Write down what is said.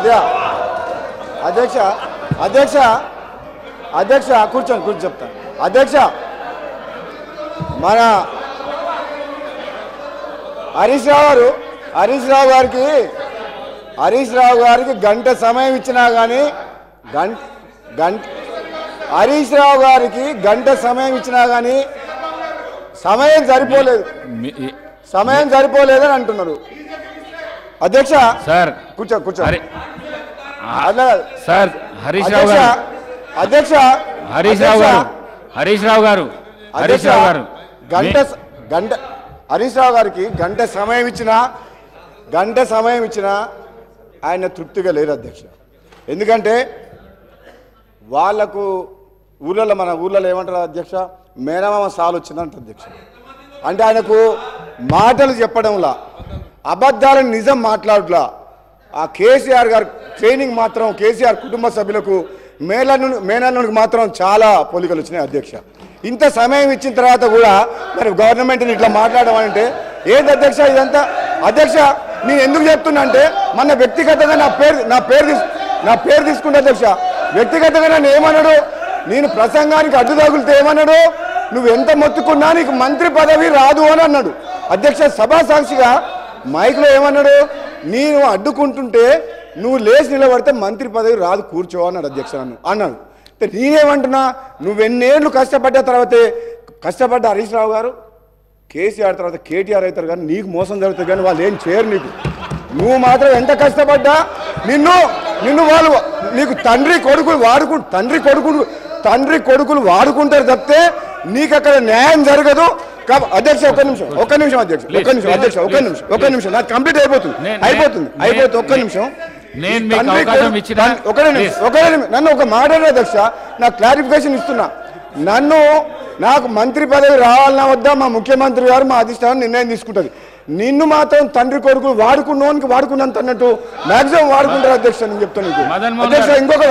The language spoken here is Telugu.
కొద్దిగా అధ్యక్ష అధ్యక్ష అధ్యక్ష కూర్చొని చెప్తాను అధ్యక్ష మన హరీష్ రావు గారికి గంట సమయం ఇచ్చినా కానీ హరీష్ రావు గారికి గంట సమయం ఇచ్చినా కానీ సమయం సరిపోలేదని అంటున్నారు అధ్యక్ష సార్ కూర్చో సార్ హరీష్ రావు గారు అధ్యక్ష హరీష్ రావు గారు హరీష్ రావు గారికి గంట సమయం ఇచ్చినా ఆయన తృప్తిగా లేరు అధ్యక్ష. ఎందుకంటే వాళ్ళకు మన ఊళ్ళలో ఏమంటారు అధ్యక్ష, మేనమామ సాలు వచ్చిందంట అధ్యక్ష. అంటే ఆయనకు మాటలు చెప్పడంలా, అబద్ధాలను నిజం మాట్లాడలా. ఆ కేసీఆర్ గారు ట్రైనింగ్ మాత్రం కేసీఆర్ కుటుంబ సభ్యులకు మేనల్లునికి మాత్రం చాలా పోలికలు వచ్చినాయి అధ్యక్ష. ఇంత సమయం ఇచ్చిన తర్వాత కూడా మరి గవర్నమెంట్ని ఇట్లా మాట్లాడడం అంటే ఏంటి అధ్యక్ష ఇదంతా? అధ్యక్ష నేను ఎందుకు చెప్తున్నా అంటే మన వ్యక్తిగతంగా నా పేరు తీసుకుంటే అధ్యక్ష, వ్యక్తిగతంగా నన్ను ఏమన్నాడు, నేను ప్రసంగానికి అడ్డు తగులితే ఏమన్నాడు, నువ్వు ఎంత మొత్తుకున్నా నీకు మంత్రి పదవి రాదు అని అన్నాడు అధ్యక్ష. సభా సాక్షిగా మైక్లో ఏమన్నాడు, నేను అడ్డుకుంటుంటే నువ్వు లేచి నిలబడితే మంత్రి పదవి రాదు కూర్చో అన్నాడు అధ్యక్ష. అన్నాడు. నేనేమంటున్నా, నువ్వెన్నేళ్ళు కష్టపడ్డ తర్వాతే కష్టపడ్డ హరీష్ రావు గారు కేసీఆర్ తర్వాత కేటీఆర్ అవుతారు, కానీ నీకు మోసం జరుగుతుంది, కానీ వాళ్ళు ఏం చేయరు నీకు. నువ్వు మాత్రం ఎంత కష్టపడ్డా నిన్ను వాళ్ళు నీకు తండ్రి కొడుకులు వాడుకుంటారు తప్పితే నీకు అక్కడ న్యాయం జరగదు. అధ్యక్ష ఒక్క నిమిషం అధ్యక్ష నాకు కంప్లీట్ అయిపోతుంది. ఒక్క నిమిషం నన్ను ఒక మాట అధ్యక్ష, నాకు క్లారిఫికేషన్ ఇస్తున్నా. నాకు మంత్రి పదవి రావాలన్నా వద్దా మా ముఖ్యమంత్రి గారు మా అధిష్టానం నిర్ణయం తీసుకుంటుంది. నిన్ను మాత్రం తండ్రి కొడుకులు వాడుకున్నంత అన్నట్టు మాక్సిమం వాడుకుంటారు అధ్యక్ష. నేను చెప్తాను అధ్యక్ష. ఇంకొక